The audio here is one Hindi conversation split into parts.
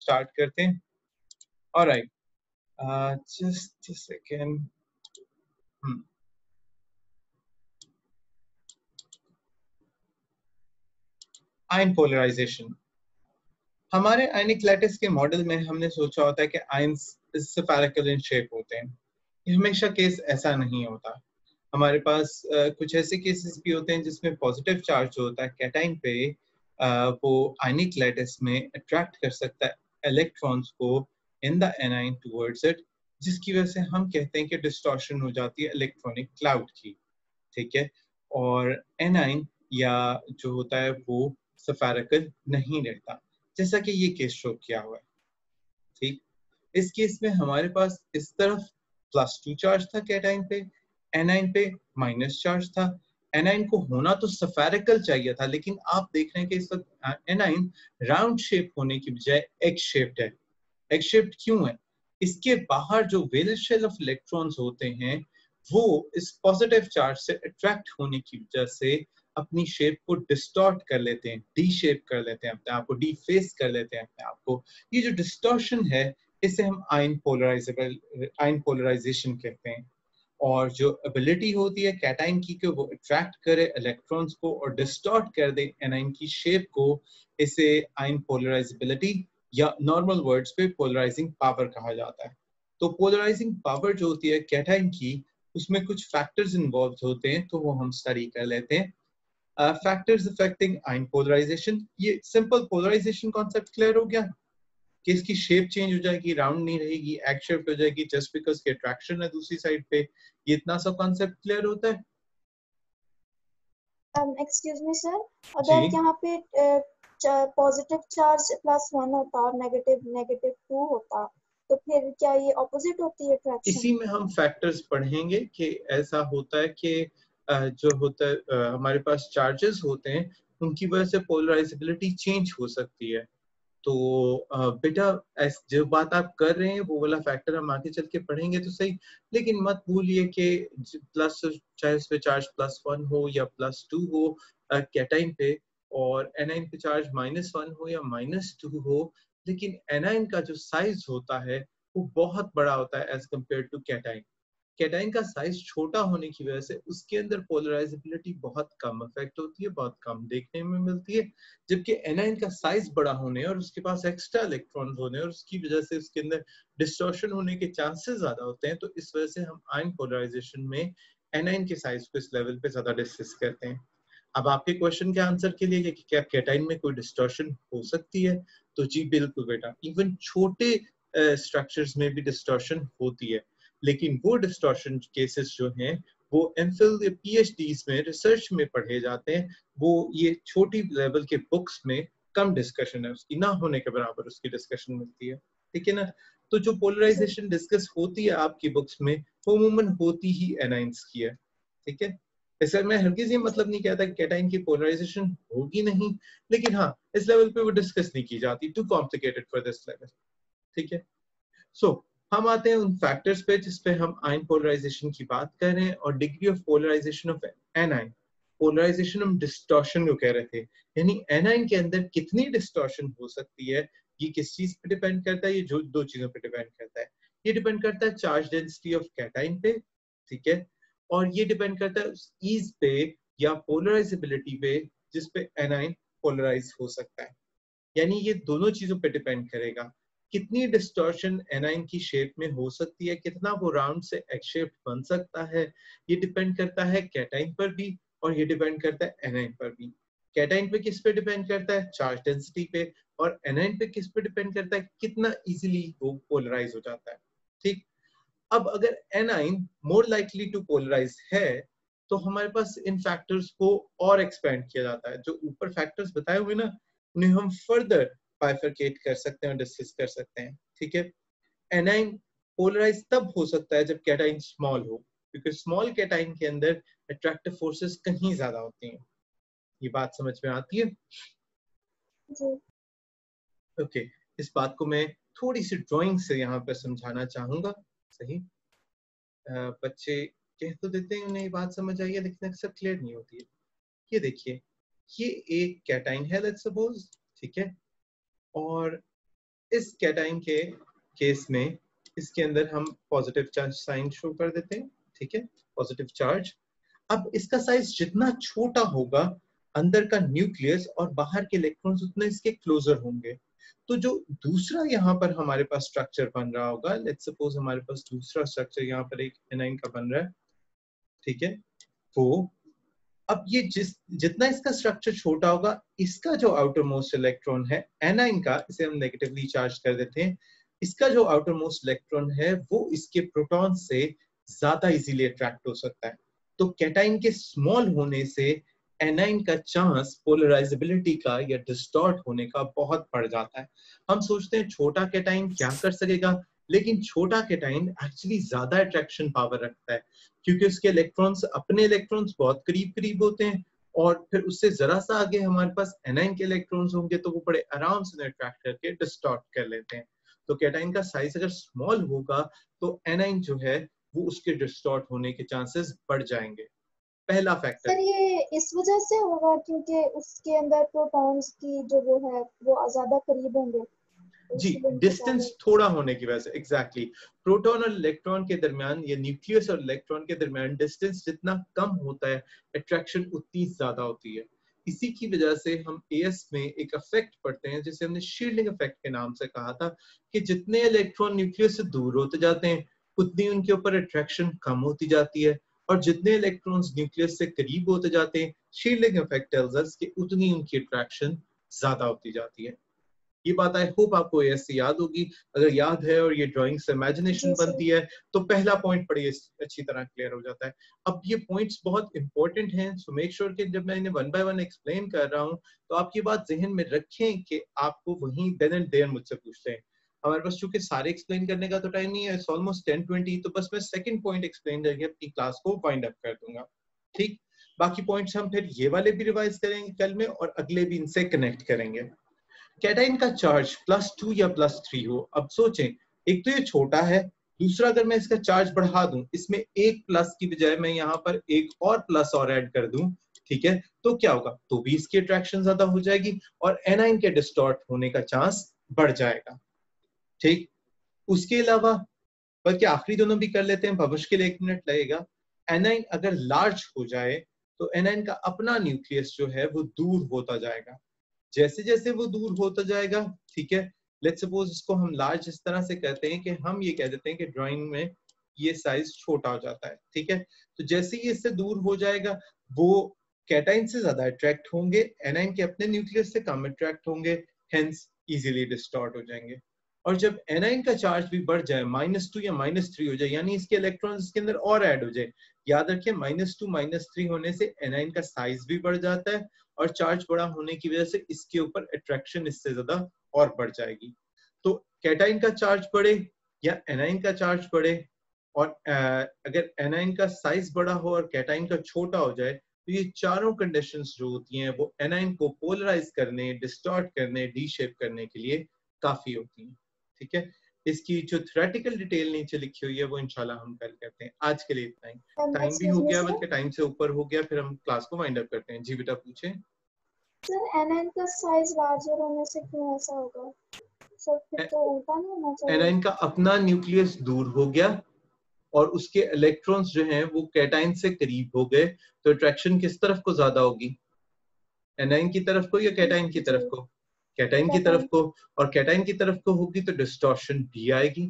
स्टार्ट करते हैं। Alright, just a second. Ion polarization. हमारे आयनिक लैटिस के मॉडल में हमने सोचा होता है कि आयन्स स्फेरिकल इन शेप होते हैं। ये हमेशा केस ऐसा नहीं होता। हमारे पास कुछ ऐसे केसेस भी होते हैं जिसमें पॉजिटिव चार्ज जो होता है कैटाइन पे, वो आयनिक लैटिस में अट्रैक्ट कर सकता है इलेक्ट्रॉन्स को in the A9 towards it, जिसकी वजह से हम कहते हैं कि डिस्टॉर्शन हो जाती है इलेक्ट्रॉनिक क्लाउड की। ठीक है, और एनाइन या जो होता है वो स्फेरिकल नहीं रहता, जैसा कि ये केस शो किया हुआ है। ठीक, इस केस में हमारे पास इस तरफ +2 चार्ज था कैटाइन पे, एनाइन पे माइनस चार्ज था। एनाइन को होना तो स्फेरिकल चाहिए था, लेकिन आप देख रहे हैं कि इस वक्त एनाइन राउंड शेप होने की बजाय एग शेप्ड है। एग शेप्ड क्यों है? इसके बाहर जो वैलेंस शेल ऑफ इलेक्ट्रॉन्स होते हैं वो इस पॉजिटिव चार्ज से अट्रैक्ट होने की वजह से अपनी शेप को डिस्टॉर्ट कर लेते हैं, डी शेप कर लेते हैं अपने आप को, डी फेस कर लेते हैं अपने आप को। ये जो डिस्टॉर्शन है इसे हम आयन पोलराइजेशन कहते हैं। और जो एबिलिटी होती है कैटाइन की कि वो अट्रैक्ट करे इलेक्ट्रॉन्स को और डिस्टॉर्ट कर दे एनाइन की शेप को, इसे आयन पोलराइजेबिलिटी या नॉर्मल वर्ड्स पे पोलराइजिंग पावर कहा जाता है। तो पोलराइजिंग पावर जो होती है कैटाइन की, उसमें कुछ फैक्टर्स इन्वॉल्व होते हैं, तो वो हम स्टडी कर लेते हैं। फैक्टर्स अफेक्टिंग आयन पोलराइजेशन, ये सिंपल पोलराइजेशन कॉन्सेप्ट क्लियर हो गया कि इसकी शेप चेंज हो जाएगी, राउंड नहीं रहेगी, एग शेप्ड हो जाएगी जस्ट बिकॉज की अट्रैक्शन है दूसरी साइड पे। ये इतना सा कॉन्सेप्ट क्लियर होता है? एक्सक्यूज मी सर, जी, अगर यहाँ पे पॉजिटिव चार्ज +1 होता और नेगेटिव 2 होता, तो फिर क्या ये ऑपोजिट होती है अट्रैक्शन? इसी में हम फैक्टर्स पढ़ेंगे कि ऐसा होता है कि जो होता है हमारे पास चार्जेस होते हैं उनकी वजह से पोलराइजेबिलिटी चेंज हो सकती है। तो बेटा जो बात आप कर रहे हैं वो वाला फैक्टर हम आगे चल के पढ़ेंगे तो सही, लेकिन मत भूलिए कि प्लस, चाहे उस पे चार्ज +1 हो या +2 हो कैटाइन पे, और एनाइन पे चार्ज -1 हो या -2 हो, लेकिन एनाइन का जो साइज होता है वो बहुत बड़ा होता है as compare to cation. Cation का साइज छोटा होने की वजह से उसके अंदर पोलराइजेबिलिटी बहुत कम इफेक्ट होती है, बहुत कम देखने में मिलती है, जबकि एनाइन का साइज बड़ा होने और उसके पास एक्स्ट्रा इलेक्ट्रॉन्स होने और उसकी वजह से उसके अंदर डिस्टॉर्शन होने के चांसेस ज्यादा होते हैं। तो इस वजह से हम आयन पोलराइजेशन में एनाइन के साइज को इस लेवल पे ज्यादा डिस्कस करते हैं। अब आपके क्वेश्चन के आंसर के लिए कि क्या कैटाइन में कोई डिस्टॉर्शन हो सकती है, तो जी बिल्कुल बेटा, इवन छोटे स्ट्रक्चर्स में भी डिस्टॉर्शन होती है, लेकिन वो डिस्टॉर्शन केसेस जो हैं वो एमफिल या पीएचडीज में रिसर्च में पढ़े जाते हैं। वो ये छोटी लेवल के बुक्स में कम डिस्कशन है उसकी, ना होने के बराबर उसकी डिस्कशन मिलती है। ठीक है ना? तो जो पोलराइजेशन डिस्कस होती है आपकी बुक्स में वो अमूमन होती ही एनाइंस की है। ठीक है, इससे मैं हरगिज ये मतलब नहीं कहता कि कैटाइन की पोलराइजेशन होगी नहीं, लेकिन हाँ इस लेवल पे वो डिस्कस नहीं की जाती, too complicated for this level. ठीक है, सो हम आते हैं उन फैक्टर्स पे जिस पे हम आयन पोलराइजेशन की बात कर रहे हैं, और degree of polarization of anion. Polarization हम डिस्टॉर्शन को कह रहे थे, यानी एनाइन के अंदर कितनी डिस्टॉर्शन हो सकती है, ये किस चीज पे डिपेंड करता है? ये जो दो चीजों पे डिपेंड करता है। ये डिपेंड करता है चार्ज डेंसिटी ऑफ कैटाइन पे, ठीक है, और ये डिपेंड करता है उस ईज पे या पोलराइजेबिलिटी पे जिस पे एनाइन पोलराइज हो सकता है। यानी ये दोनों चीजों पे डिपेंड करेगा, कितनी डिस्टॉर्शन एनाइन की शेप में हो सकती है, कितना वो राउंड से एग शेप बन सकता है। ये डिपेंड करता है कैटाइन पर भी और ये डिपेंड करता है एनाइन पर भी। कैटाइन पे किस पे डिपेंड करता है? चार्ज डेंसिटी पे। और एनाइन पे किस पे डिपेंड करता है? कितना इजीली वो पोलराइज हो जाता है। ठीक, अब अगर anion more likely to polarize है तो हमारे पास इन फैक्टर्स को और एक्सपेंड किया जाता है। जो ऊपर फैक्टर्स बताए हुए ना उन्हें हम फर्दर बाइफरकेट कर सकते हैं और डिस्कस कर सकते हैं। ठीक है, एनाइन पोलराइज तब हो सकता है जब कैटाइन स्मॉल हो, क्योंकि स्मॉल कैटाइन के अंदर अट्रैक्टिव फोर्सेस कहीं ज्यादा होती हैं। ये बात समझ में आती है? जी। ओके, इस बात को मैं थोड़ी सी ड्राइंग से यहाँ पर समझाना चाहूंगा। सही, बच्चे कह तो देते हैं उन्हें ये बात समझ आई है, लेकिन अक्सर क्लियर नहीं होती है। ये देखिए, ये एक कैटाइन है लेट्स सपोज, ठीक है, और इस कैटाइन के केस में इसके अंदर हम पॉजिटिव चार्ज साइन शो कर देते हैं, ठीक है, पॉजिटिव चार्ज। अब इसका साइज जितना छोटा होगा, अंदर का न्यूक्लियस और बाहर के इलेक्ट्रॉन्स उतने इसके क्लोजर होंगे। तो जो दूसरा यहाँ पर हमारे पास स्ट्रक्चर बन रहा होगा, लेट्स सपोज हमारे पास दूसरा स्ट्रक्चर यहाँ पर एक एनाइन का बन रहा है, ठीक है, वो अब ये जितना इसका स्ट्रक्चर छोटा होगा, इसका जो आउटर मोस्ट इलेक्ट्रॉन है एनाइन का, इसे हम नेगेटिवली चार्ज कर देते हैं, इसका जो आउटर मोस्ट इलेक्ट्रॉन है वो इसके प्रोटॉन से ज्यादा इजीली अट्रैक्ट हो सकता है। तो कैटाइन के स्मॉल होने से एनाइन का चांस पोलराइजेबिलिटी का या डिस्टॉर्ट होने का बहुत बढ़ जाता है। हम सोचते हैं छोटा कैटाइन क्या कर सकेगा, लेकिन छोटा कैटाइन एक्चुअली ज्यादा अट्रैक्शन पावर रखता है, क्योंकि उसके इलेक्ट्रॉन्स अपने इलेक्ट्रॉन्स बहुत करीब करीब होते हैं, और फिर उससे जरा सा आगे हमारे पास एनाइन के इलेक्ट्रॉन्स होंगे तो वो बड़े आराम से अट्रैक्ट करके डिस्टॉर्ट कर लेते हैं। तो कैटाइन का साइज अगर स्मॉल होगा तो एनाइन जो है वो उसके डिस्टॉर्ट होने के चांसेस बढ़ जाएंगे। पहला फैक्टर सर ये इस वजह से होगा क्योंकि उसके अंदर प्रोटॉन्स की जो वो है वो ज्यादा करीब होंगे जी, डिस्टेंस थोड़ा होने की वजह से। एग्जैक्टली, प्रोटॉन और इलेक्ट्रॉन के दरमियान या न्यूक्लियस और इलेक्ट्रॉन के दरमियान डिस्टेंस जितना कम होता है, अट्रैक्शन उतनी ज्यादा होती है। इसी की वजह से हम एएस में एक इफेक्ट पढ़ते हैं जिसे हमने शील्डिंग इफेक्ट के नाम से कहा था, कि जितने इलेक्ट्रॉन न्यूक्लियस से दूर होते जाते हैं उतनी उनके ऊपर अट्रैक्शन कम होती जाती है, और जितने इलेक्ट्रॉन्स न्यूक्लियस से करीब होते जाते हैं, शील्डिंग इफेक्ट टेल्स अस कि उतनी उनकी अट्रैक्शन ज्यादा होती जाती है। ये बात आई होप आपको ऐसे याद होगी। अगर याद है और ये ड्राइंग से इमेजिनेशन बनती है तो पहला पॉइंट बड़ी अच्छी तरह क्लियर हो जाता है। अब ये पॉइंट्स बहुत इंपॉर्टेंट हैं, सो मेक श्योर कि जब मैं इन्हें वन बाय वन एक्सप्लेन कर रहा हूँ तो आप ये बात जहन में रखें कि आपको वहीं देन एंड देयर मुझसे पूछते हैं। हमारे पास चूंकि सारे एक्सप्लेन करने का तो टाइम नहीं है, इट्स ऑलमोस्ट 10:20, तो बस मैं सेकंड पॉइंट एक्सप्लेन करके अपनी क्लास को वाइंड अप कर दूंगा। ठीक, बाकी पॉइंट्स हम फिर ये वाले भी रिवाइज करेंगे कल में और अगले भी इनसे कनेक्ट करेंगे। कैटाइन का चार्ज +2 या +3 हो। अब सोचें, एक तो ये छोटा है, दूसरा अगर मैं इसका चार्ज बढ़ा दूं, इसमें एक प्लस की बजाय मैं यहाँ पर एक और प्लस और ऐड कर दूं, ठीक है, तो क्या होगा, तो भी इसकी अट्रैक्शन ज्यादा हो जाएगी और एनाइन के डिस्टॉर्ट होने का चांस बढ़ जाएगा। ठीक, उसके अलावा बल्कि आखिरी दोनों भी कर लेते हैं, भविष्य के लिए 1 मिनट लगेगा। एनाइन अगर लार्ज हो जाए तो एनाइन का अपना न्यूक्लियस जो है वो दूर होता जाएगा। जैसे जैसे वो दूर होता जाएगा, ठीक है, लेट्स सपोज इसको हम लार्ज इस तरह से कहते हैं कि हम ये कह देते हैं कि ड्राइंग में ये साइज छोटा हो जाता है, ठीक है, तो जैसे ही इससे दूर हो जाएगा वो कैटाइन से ज्यादा अट्रैक्ट होंगे, एनाइन के अपने न्यूक्लियस से कम अट्रैक्ट होंगे, हेंस इजीली डिस्टॉर्ट हो जाएंगे। और जब एनाइन का चार्ज भी बढ़ जाए, -2 या -3 हो जाए, यानी इसके इलेक्ट्रॉन्स इसके अंदर और ऐड हो जाए, याद रखिए -2 -3 होने से एनाइन का साइज भी बढ़ जाता है और चार्ज बड़ा होने की वजह से इसके ऊपर अट्रैक्शन इससे ज्यादा और बढ़ जाएगी। तो कैटाइन का चार्ज बढ़े या एनाइन का चार्ज बढ़े, और अगर एनाइन का साइज बड़ा हो और कैटाइन का छोटा हो जाए, तो ये चारों कंडीशंस जो होती हैं वो एनाइन को पोलराइज करने, डिस्टॉर्ट करने, डी शेप करने के लिए काफी होती हैं। ठीक है, इसकी जो थ्योरेटिकल डिटेल नीचे लिखी हुई है वो इंशाल्लाह हम कल करते हैं। आज के लिए इतना ही, टाइम भी हो गया, बल्कि टाइम से ऊपर हो गया, फिर हम क्लास को वाइंड अप करते हैं। जी बेटा पूछे। सर एनाइन का साइज लार्जर होने से क्यों ऐसा होगा? सर फिर तो उल्टा नहीं होना चाहिए। एनाइन का अपना न्यूक्लियस दूर हो गया और उसके इलेक्ट्रॉन्स जो हैं वो कैटाइन से करीब हो गए, तो अट्रैक्शन किस तरफ को ज्यादा होगी, एनाइन की तरफ को या कैटाइन की तरफ को? कैटाइन की तरफ को, और कैटाइन की तरफ को होगी तो डिस्टॉर्शन भी आएगी।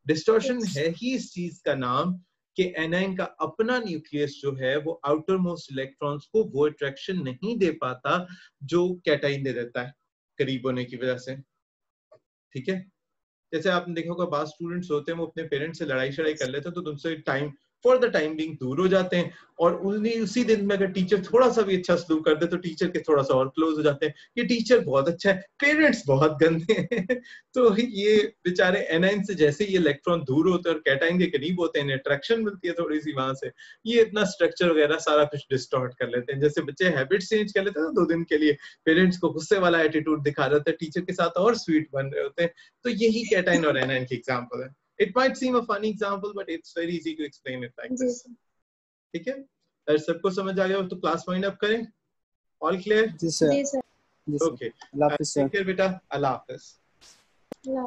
डिस्टॉर्शन है ही इस चीज का नाम कि एनाइन का अपना न्यूक्लियस जो है वो आउटर मोस्ट इलेक्ट्रॉन्स को वो अट्रैक्शन नहीं दे पाता जो कैटाइन दे देता है करीब होने की वजह से। ठीक है, जैसे आपने देखा होगा बात स्टूडेंट्स होते हैं वो अपने पेरेंट्स से लड़ाई शड़ाई कर लेते हैं तो उनसे time for the time being दूर हो जाते हैं, और उसी दिन में अगर टीचर थोड़ा सा भी अच्छा सलूक कर दे तो टीचर के थोड़ा सा और क्लोज हो जाते हैं, ये टीचर बहुत अच्छा है, पेरेंट्स बहुत गंदे हैं। तो ये बेचारे एनाइन से जैसे ये इलेक्ट्रॉन दूर होते हैं और कैटाइन के करीब होते हैं, अट्रैक्शन मिलती है थोड़ी सी वहां से, ये इतना स्ट्रक्चर वगैरह सारा कुछ डिस्टॉर्ट कर लेते हैं। जैसे बच्चे हैबिट्स चेंज कर लेते हैं 2 दिन के लिए, पेरेंट्स को गुस्से वाला एटीट्यूड दिखा रहे होते हैं, टीचर के साथ और स्वीट बन रहे होते हैं, तो यही कैटाइन और एनाइन की एग्जांपल है। It might seem a funny example, but it's very easy to explain it like this. ठीक है, अगर सबको समझ आ गया तो क्लास वाइंड अप करें। All clear? जी सर। ओके, टेक केयर बेटा, अल्लाह हाफिज। ना